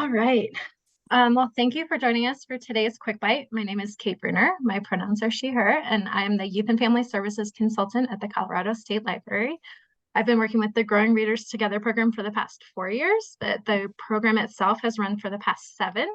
All right. Well, thank you for joining us for today's Quick Bite. My name is Kate Bruner. My pronouns are she, her, and I'm the Youth and Family Services Consultant at the Colorado State Library. I've been working with the Growing Readers Together program for the past 4 years, but the program itself has run for the past 7.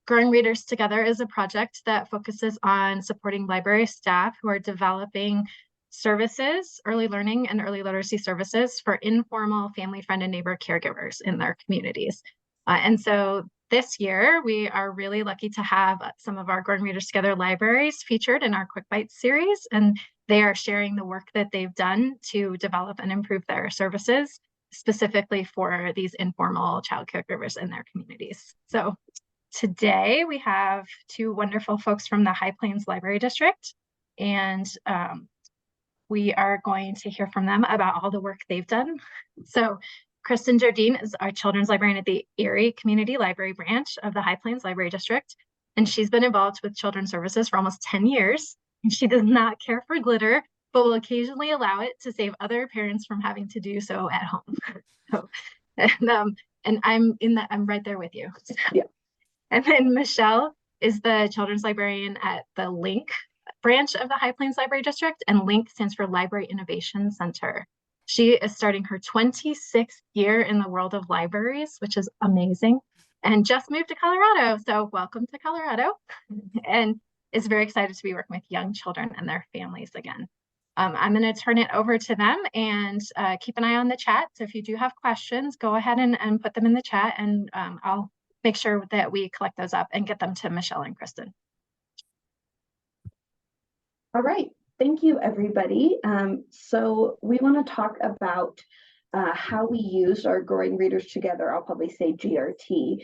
Growing Readers Together is a project that focuses on supporting library staff who are developing services, early learning and early literacy services for informal family, friend, and neighbor caregivers in their communities. And so this year, we are really lucky to have some of our Growing Readers Together libraries featured in our Quick Bites series, and they are sharing the work that they've done to develop and improve their services, specifically for these informal child caregivers in their communities. So today we have 2 wonderful folks from the High Plains Library District, and we are going to hear from them about all the work they've done. So Kristen Jardine is our children's librarian at the Erie Community Library branch of the High Plains Library District, and she's been involved with children's services for almost 10 years. And she does not care for glitter, but will occasionally allow it to save other parents from having to do so at home. So, and I'm right there with you. Yeah. And then Michelle is the children's librarian at the Link branch of the High Plains Library District, and Link stands for Library Innovation Center. She is starting her 26th year in the world of libraries, which is amazing, and just moved to Colorado. So welcome to Colorado, and is very excited to be working with young children and their families again. I'm going to turn it over to them, and keep an eye on the chat. So if you do have questions, go ahead and put them in the chat, and I'll make sure that we collect those up and get them to Michelle and Kristen. All right, thank you, everybody. So we want to talk about how we used our Growing Readers Together, I'll probably say GRT,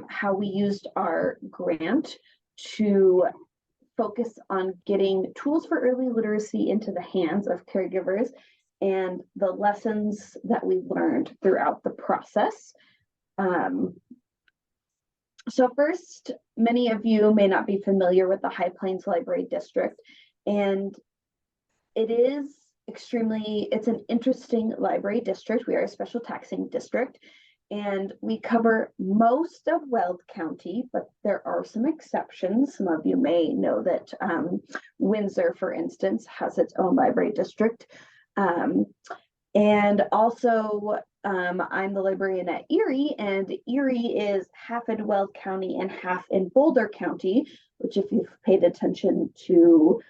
how we used our grant to focus on getting tools for early literacy into the hands of caregivers and the lessons that we learned throughout the process. So first, many of you may not be familiar with the High Plains Library District, and it's an interesting library district. We are a special taxing district, and we cover most of Weld County, but there are some exceptions. Some of you may know that Windsor, for instance, has its own library district. And also, I'm the librarian at Erie, and Erie is half in Weld County and half in Boulder County, which, if you've paid attention to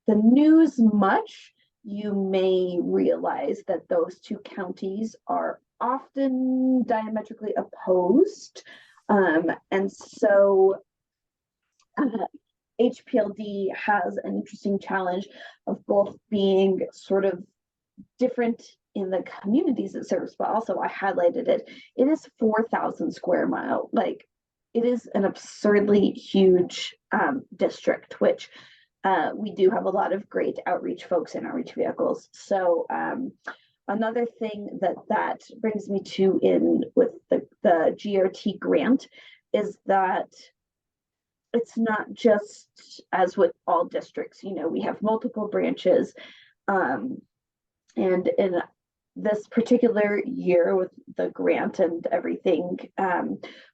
the news much, you may realize that those 2 counties are often diametrically opposed. And so HPLD has an interesting challenge of both being sort of different in the communities it serves, but also I highlighted it. It is 4,000 square mile. Like, it is an absurdly huge district, which we do have a lot of great outreach folks and outreach vehicles. So another thing that brings me to in with the GRT grant is that it's not just as with all districts. You know, we have multiple branches, and in this particular year with the grant and everything,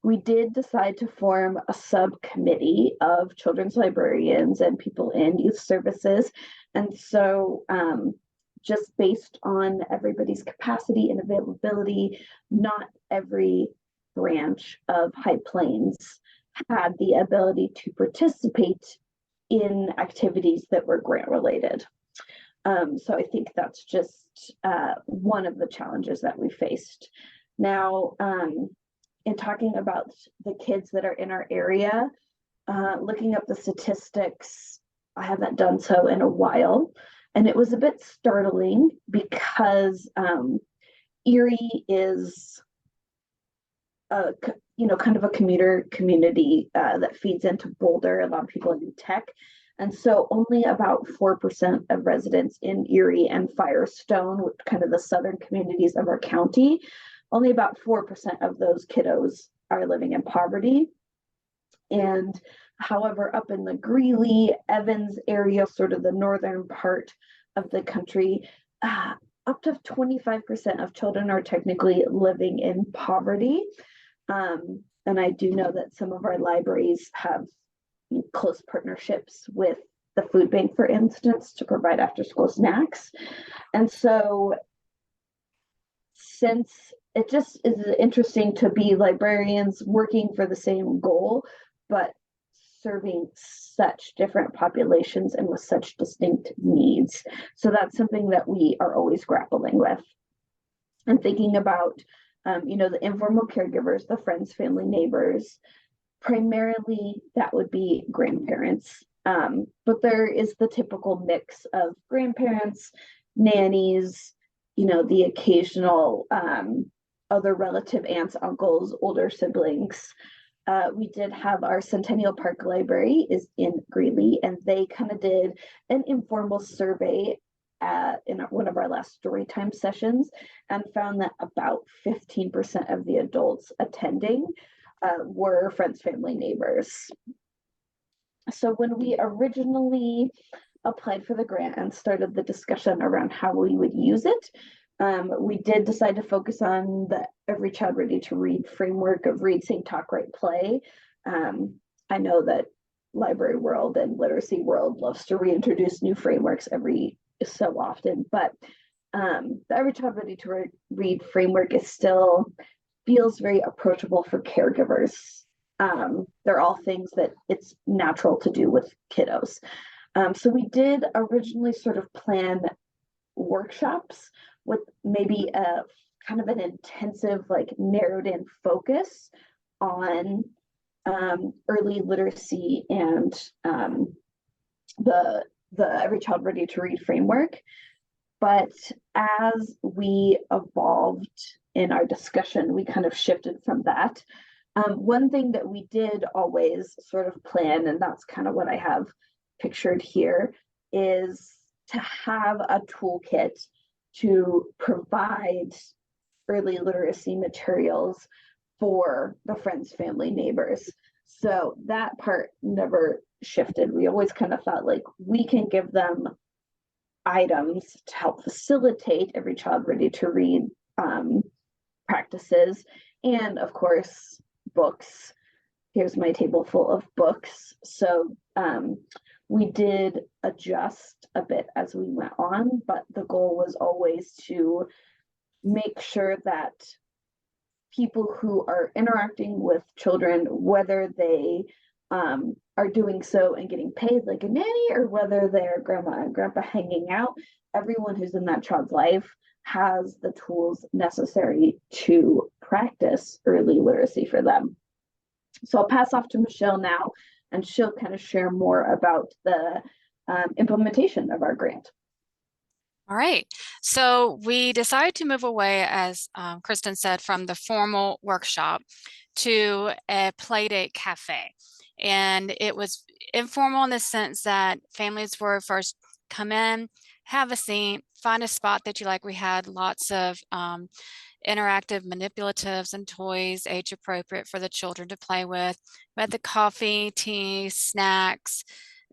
we did decide to form a subcommittee of children's librarians and people in youth services. And so just based on everybody's capacity and availability, not every branch of High Plains had the ability to participate in activities that were grant related. So I think that's just one of the challenges that we faced. Now, in talking about the kids that are in our area, looking up the statistics, I haven't done so in a while, and it was a bit startling because Erie is kind of a commuter community that feeds into Boulder. A lot of people in tech. And so only about 4% of residents in Erie and Firestone, which kind of the southern communities of our county, only about 4% of those kiddos are living in poverty. And however, up in the Greeley, Evans area, sort of the northern part of the country, up to 25% of children are technically living in poverty. And I do know that some of our libraries have close partnerships with the food bank, for instance, to provide after school snacks. And so, since it just is interesting to be librarians working for the same goal, but serving such different populations and with such distinct needs. So that's something that we are always grappling with and thinking about, the informal caregivers, the friends, family, neighbors. Primarily, that would be grandparents. But there is the typical mix of grandparents, nannies, the occasional other relative aunts, uncles, older siblings. We did have our Centennial Park Library is in Greeley, and they kind of did an informal survey in one of our last story time sessions and found that about 15% of the adults attending were friends, family, neighbors. So when we originally applied for the grant and started the discussion around how we would use it, we did decide to focus on the Every Child Ready to Read framework of read, sing, talk, write, play. I know that library world and literacy world loves to reintroduce new frameworks every so often, but the Every Child Ready to Read framework is still feels very approachable for caregivers. They're all things that it's natural to do with kiddos. So we did originally sort of plan workshops with maybe a kind of an intensive, like narrowed in focus on early literacy and the Every Child Ready to Read framework. But as we evolved in our discussion, we kind of shifted from that. One thing that we did always sort of plan, and that's kind of what I have pictured here, is to have a toolkit to provide early literacy materials for the friends, family, neighbors. So that part never shifted. We always kind of felt like we can give them items to help facilitate Every Child Ready to Read practices, and of course books. Here's my table full of books. So we did adjust a bit as we went on, but the goal was always to make sure that people who are interacting with children, whether they are doing so and getting paid like a nanny, or whether they're grandma and grandpa hanging out, everyone who's in that child's life has the tools necessary to practice early literacy for them. So I'll pass off to Michelle now, and she'll kind of share more about the implementation of our grant. All right, so we decided to move away, as Kristen said, from the formal workshop to a playdate cafe. And it was informal in the sense that families were first come in, have a seat, find a spot that you like. We had lots of interactive manipulatives and toys, age appropriate for the children to play with. We had the coffee, tea, snacks,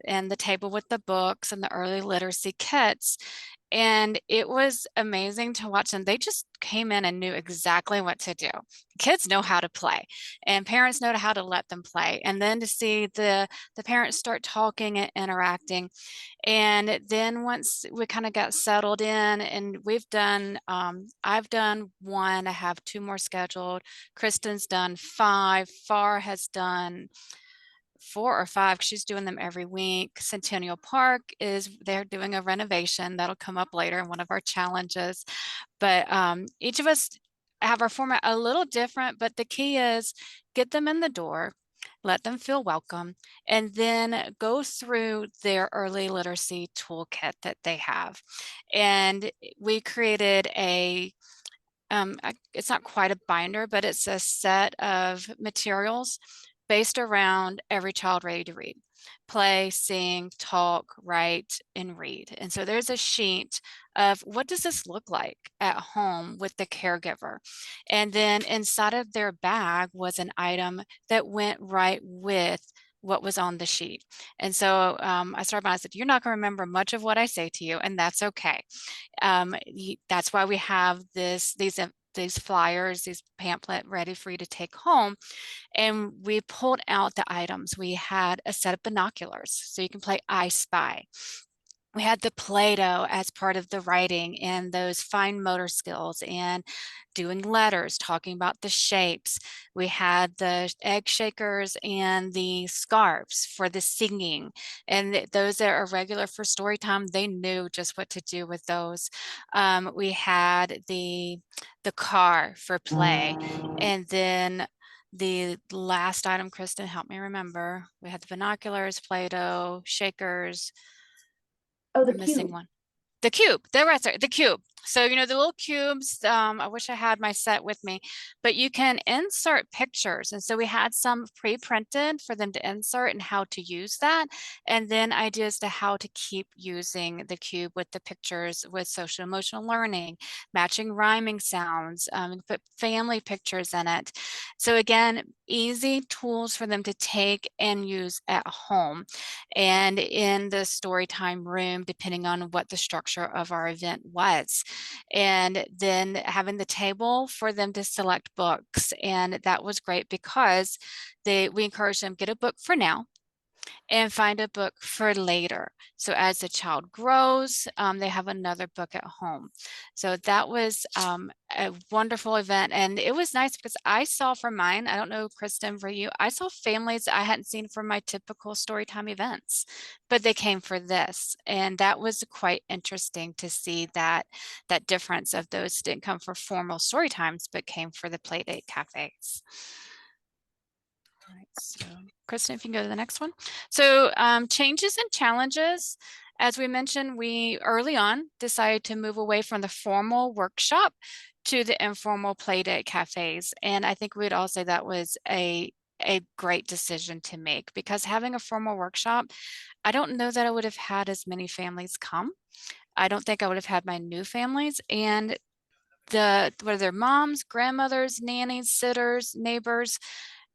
and the table with the books and the early literacy kits. And it was amazing to watch them. They just came in and knew exactly what to do. Kids know how to play, and parents know how to let them play. And then to see the parents start talking and interacting. And then once we kind of got settled in, and we've done, I've done one, I have 2 more scheduled. Kristen's done 5, Far has done 4 or 5. She's doing them every week. Centennial Park they're doing a renovation that'll come up later in one of our challenges. But each of us have our format a little different, but the key is get them in the door, let them feel welcome, and then go through their early literacy toolkit that they have. And we created it's not quite a binder, but it's a set of materials based around Every Child Ready to Read. Play, sing, talk, write, and read. And so there's a sheet of what does this look like at home with the caregiver. And then inside of their bag was an item that went right with what was on the sheet. And so I started by, I said, you're not going to remember much of what I say to you, and that's okay. That's why we have these flyers, these pamphlet ready for you to take home. And we pulled out the items. We had a set of binoculars, so you can play I Spy. We had the Play-Doh as part of the writing and those fine motor skills and doing letters, talking about the shapes. We had the egg shakers and the scarves for the singing. And those that are regular for story time, they knew just what to do with those. We had the car for play. And then the last item, Kristen, help me remember. We had the binoculars, Play-Doh, shakers. Oh, the I'm missing cube. one. The cube, the cube. So, you know, the little cubes, I wish I had my set with me, but you can insert pictures. And so we had some pre-printed for them to insert and how to use that. And then ideas to how to keep using the cube with the pictures with social emotional learning, matching rhyming sounds, put family pictures in it. So again, easy tools for them to take and use at home and in the story time room, depending on what the structure of our event was. And then having the table for them to select books. And that was great because we encouraged them, get a book for now and find a book for later. So as the child grows, they have another book at home. So that was a wonderful event. And it was nice because I saw for mine, I don't know, Kristen, for you, I saw families I hadn't seen from my typical storytime events, but they came for this. And that was quite interesting to see that difference of those didn't come for formal story times, but came for the Playdate cafes. All right, so Kristen, if you can go to the next one. So changes and challenges. As we mentioned, we early on decided to move away from the formal workshop to the informal Playdate cafes. And I think we'd all say that was a great decision to make, because having a formal workshop, I don't know that I would have had as many families come. I don't think I would have had my new families, and whether they're moms, grandmothers, nannies, sitters, neighbors,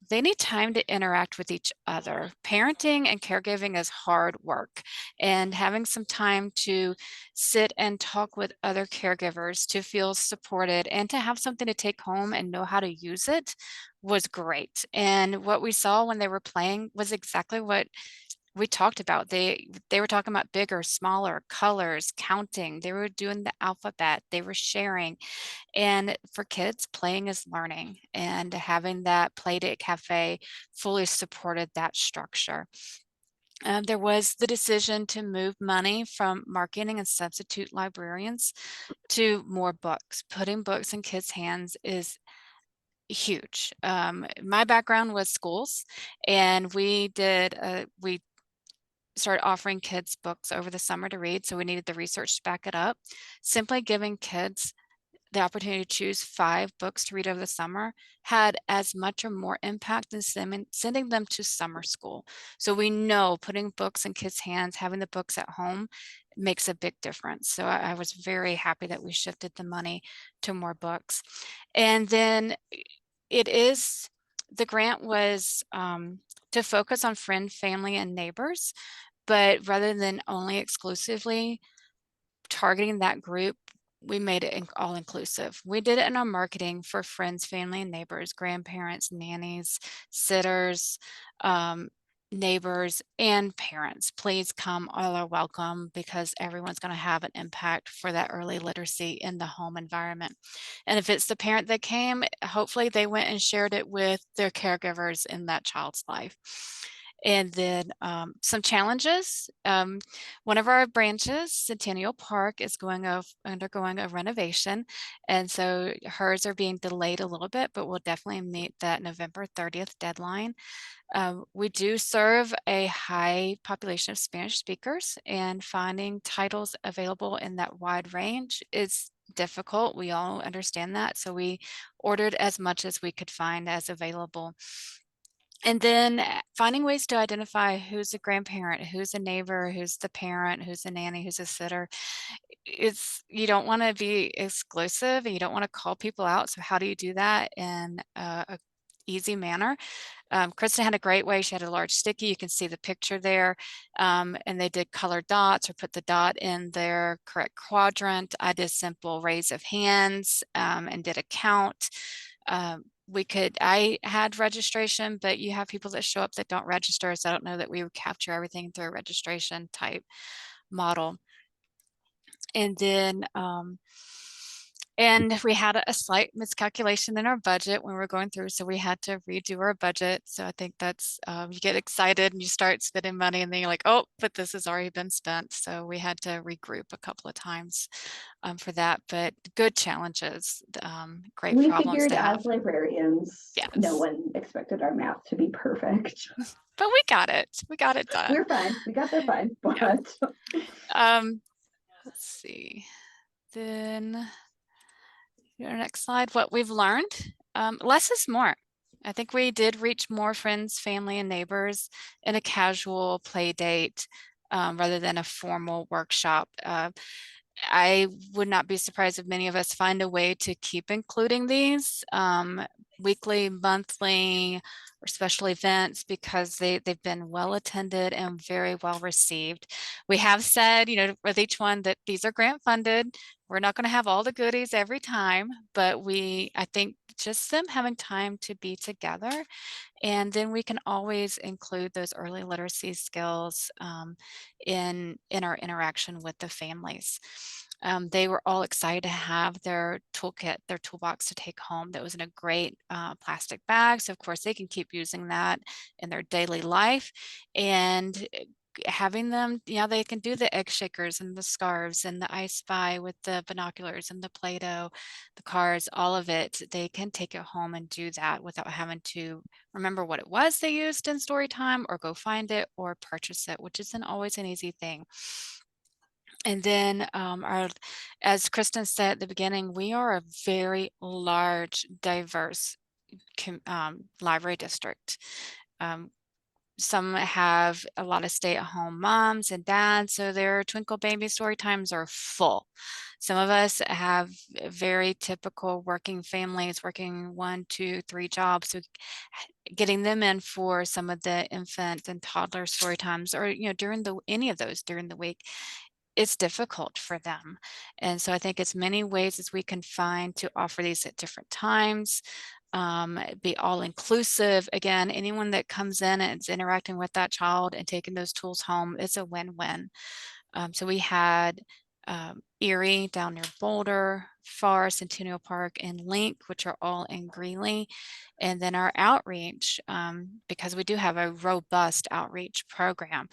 they need time to interact with each other. Parenting and caregiving is hard work, and having some time to sit and talk with other caregivers to feel supported and to have something to take home and know how to use it was great. And what we saw when they were playing was exactly what we talked about. They were talking about bigger, smaller, colors, counting. They were doing the alphabet. They were sharing. And for kids, playing is learning, and having that Playdate cafe fully supported that structure. There was the decision to move money from marketing and substitute librarians to more books. Putting books in kids' hands is huge. My background was schools, and we started offering kids books over the summer to read, so we needed the research to back it up. Simply giving kids the opportunity to choose 5 books to read over the summer had as much or more impact than sending them to summer school. So we know putting books in kids' hands, having the books at home, makes a big difference. So I was very happy that we shifted the money to more books. And then the grant was to focus on friend, family, and neighbors, but rather than only exclusively targeting that group, we made it all inclusive. We did it in our marketing for friends, family, and neighbors, grandparents, nannies, sitters, neighbors, and parents. Please come, all are welcome, because everyone's going to have an impact for that early literacy in the home environment. And if it's the parent that came, hopefully they went and shared it with their caregivers in that child's life. And then some challenges. One of our branches, Centennial Park, is undergoing a renovation. And so hers are being delayed a little bit, but we'll definitely meet that November 30th deadline. We do serve a high population of Spanish speakers, and finding titles available in that wide range is difficult. We all understand that. So we ordered as much as we could find as available. And then finding ways to identify who's a grandparent, who's a neighbor, who's the parent, who's a nanny, who's a sitter. You don't want to be exclusive, and you don't want to call people out. So how do you do that in easy manner. Kristen had a great way. She had a large sticky. You can see the picture there. And they did colored dots or put the dot in their correct quadrant. I did simple raise of hands and did a count. I had registration, but you have people that show up that don't register. So I don't know that we would capture everything through a registration type model. And then, and we had a slight miscalculation in our budget when we were going through, so we had to redo our budget. So I think that's, you get excited and you start spending money and then you're like, oh, but this has already been spent. So we had to regroup a couple of times for that, but good challenges, great We problems figured to have. as librarians, no Yes. one expected our math to be perfect. But we got it. We got it done. We're fine. We got there fine, Yeah. but Let's see. Then our next slide, what we've learned. Less is more. I think we did reach more friends, family, and neighbors in a casual play date rather than a formal workshop. I would not be surprised if many of us find a way to keep including these weekly, monthly, or special events because they've been well attended and very well received. We have said, you know, with each one that these are grant funded. We're not going to have all the goodies every time, but I think just them having time to be together. And then we can always include those early literacy skills in our interaction with the families. They were all excited to have their toolkit, their toolbox to take home that was in a great plastic bag. So of course they can keep using that in their daily life. And having them, you know, they can do the egg shakers and the scarves and the I Spy with the binoculars and the Play-Doh, the cards, all of it. They can take it home and do that without having to remember what it was they used in story time or go find it or purchase it, which isn't always an easy thing. And then as Kristen said at the beginning, we are a very large, diverse library district. Some have a lot of stay-at-home moms and dads, so their Twinkle Baby story times are full. Some of us have very typical working families, working 1, 2, 3 jobs. So getting them in for some of the infant and toddler story times, or you know, during any of those during the week, it's difficult for them. And so I think it's many ways as we can find to offer these at different times. Be all inclusive. Again, anyone that comes in and is interacting with that child and taking those tools home, it's a win-win. So we had Erie down near Boulder, Far, Centennial Park, and Link, which are all in Greeley. And then our outreach, because we do have a robust outreach program,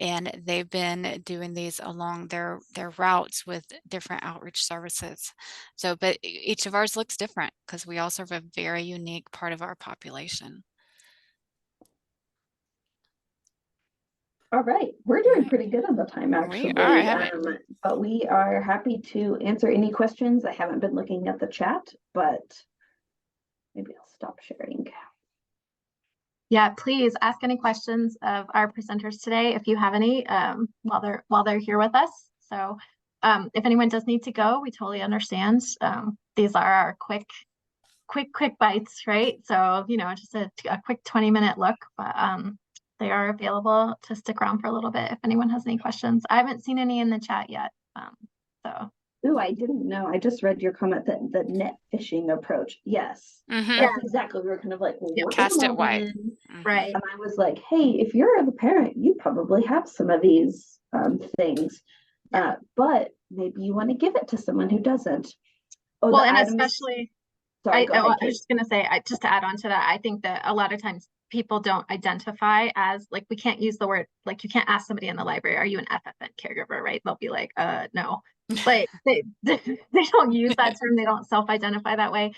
and they've been doing these along their routes with different outreach services. So, but each of ours looks different because we all serve a very unique part of our population. all right, we're doing pretty good on the time actually. We are, but we are happy to answer any questions. I haven't been looking at the chat, but maybe I'll stop sharing. Yeah, please ask any questions of our presenters today if you have any while they're here with us. So if anyone does need to go, we totally understand. These are our quick bites, right? So, you know, just a quick 20-minute look, but they are available to stick around for a little bit if anyone has any questions. I haven't seen any in the chat yet. So. Ooh, I didn't know. I just read your comment that the net fishing approach. Yes, Mm-hmm. That's exactly. We were kind of like, well, we're cast it wide, right? And I was like, hey, if you're the parent, you probably have some of these things, but maybe you want to give it to someone who doesn't. Oh, well, and especially. Sorry, I was just going to say, just to add on to that, I think that a lot of times people don't identify as, like, we can't use the word, like, you can't ask somebody in the library, are you an FFN caregiver, right? They'll be like, no. Like, they don't use that term. They don't self-identify that way.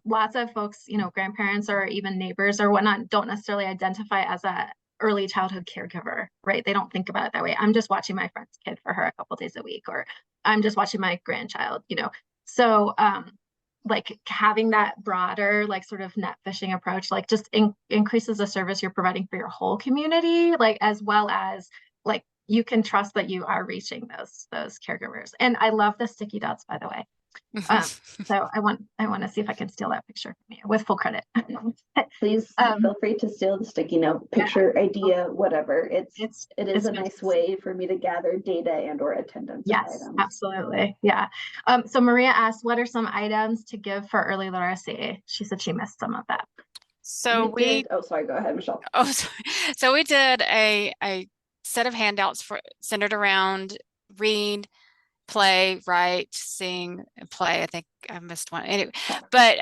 Lots of folks, you know, grandparents or even neighbors or whatnot, don't necessarily identify as a early childhood caregiver, right? They don't think about it that way. I'm just watching my friend's kid for her a couple days a week, or I'm just watching my grandchild, you know? So, like having that broader, like sort of net fishing approach, like just increases the service you're providing for your whole community, like as well as like you can trust that you are reaching those caregivers. And I love the sticky dots, by the way. So I want to see if I can steal that picture from you with full credit. Please feel free to steal the sticky note, picture, idea, whatever. It is a nice way for me to gather data and or attendance of Yes, items. absolutely. Yeah. So Maria asked, what are some items to give for early literacy? She said she missed some of that. So we oh, sorry, go ahead, Michelle. Oh, sorry. So we did a set of handouts centered around read, play, write, sing, and play. I think I missed one. Anyway, but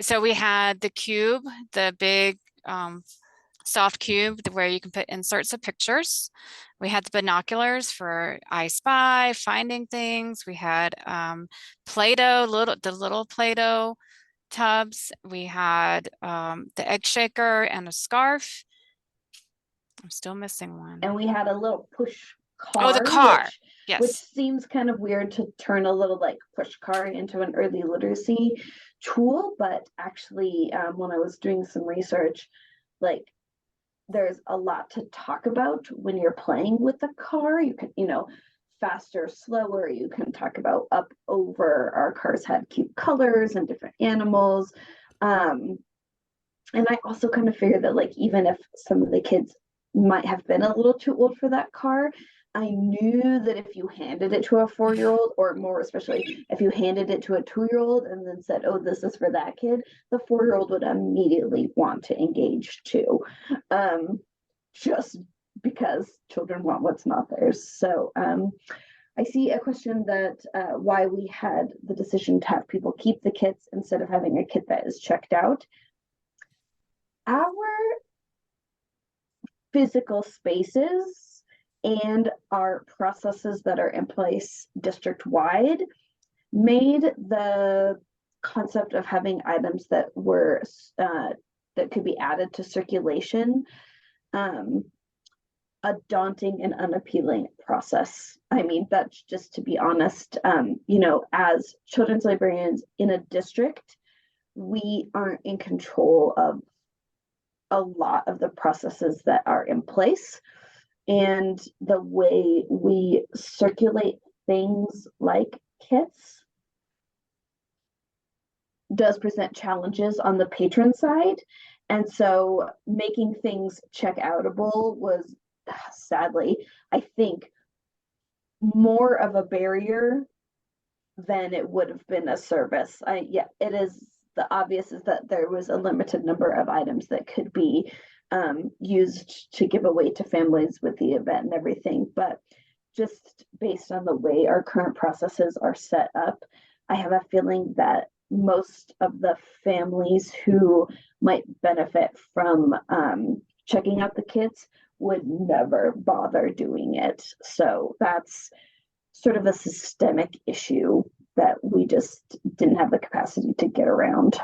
so we had the cube, the big soft cube where you can put inserts of pictures. We had the binoculars for I Spy, finding things. We had Play-Doh, the little Play-Doh tubs. We had the egg shaker and a scarf. I'm still missing one. And we had a little push car. Oh, the car. Which seems kind of weird to turn a little like push car into an early literacy tool, but actually when I was doing some research, like there's a lot to talk about when you're playing with the car. You can, faster, slower. You can talk about up, over. Our cars had cute colors and different animals. And I also kind of figured that like even if some of the kids might have been a little too old for that car, I knew that if you handed it to a 4-year-old, or more especially if you handed it to a 2-year-old and then said, oh, this is for that kid, the 4-year-old would immediately want to engage too. Just because children want what's not theirs. So I see a question that why we had the decision to have people keep the kits instead of having a kit that is checked out. Our physical spaces and our processes that are in place district-wide made the concept of having items that were that could be added to circulation a daunting and unappealing process. I mean, that's just to be honest. As children's librarians in a district, we aren't in control of a lot of the processes that are in place. And the way we circulate things like kits does present challenges on the patron side. And so making things check outable was sadly, I think, more of a barrier than it would have been a service. It is the obvious is that there was a limited number of items that could be used to give away to families with the event and everything. But just based on the way our current processes are set up, I have a feeling that most of the families who might benefit from checking out the kits would never bother doing it. So that's sort of a systemic issue that we just didn't have the capacity to get around.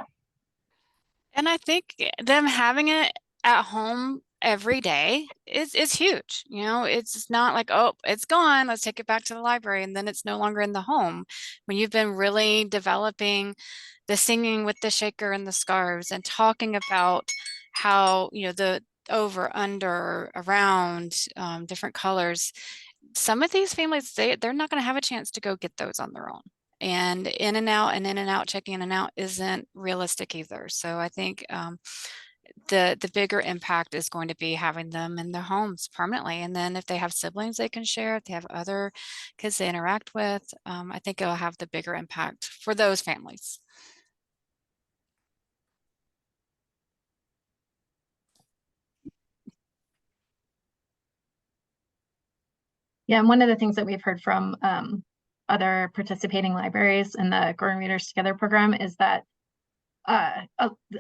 And I think them having it at home every day is huge. It's not like, oh, it's gone, let's take it back to the library, and then it's no longer in the home. When you've been really developing the singing with the shaker and the scarves and talking about how, the over, under, around, different colors, some of these families, they're not going to have a chance to go get those on their own. And in and out, checking in and out isn't realistic either. So I think the bigger impact is going to be having them in their homes permanently. And then if they have siblings they can share, if they have other kids they interact with, I think it'll have the bigger impact for those families. Yeah, and one of the things that we've heard from other participating libraries in the Growing Readers Together program is that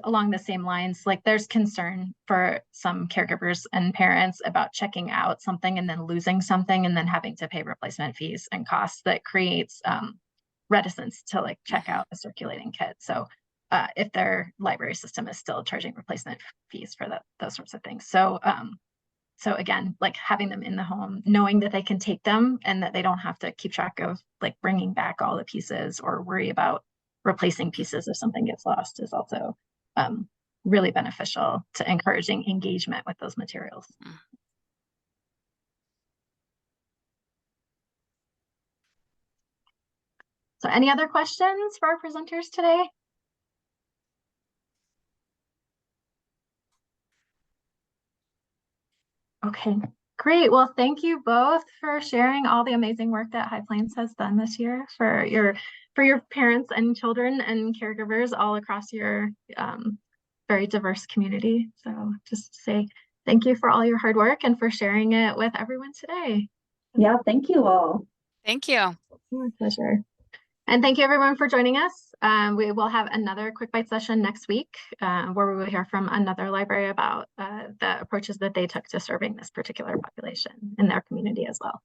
along the same lines, like there's concern for some caregivers and parents about checking out something and then losing something and then having to pay replacement fees and costs that creates reticence to like check out a circulating kit. So if their library system is still charging replacement fees for those sorts of things. So again, like having them in the home, knowing that they can take them and that they don't have to keep track of like bringing back all the pieces or worry about replacing pieces if something gets lost is also really beneficial to encouraging engagement with those materials. So any other questions for our presenters today? Okay, great. Well, thank you both for sharing all the amazing work that High Plains has done this year for your parents and children and caregivers all across your very diverse community. So just say thank you for all your hard work and for sharing it with everyone today. Yeah, thank you all. Thank you. My pleasure. And thank you everyone for joining us. We will have another Quick Bite session next week where we will hear from another library about the approaches that they took to serving this particular population in their community as well.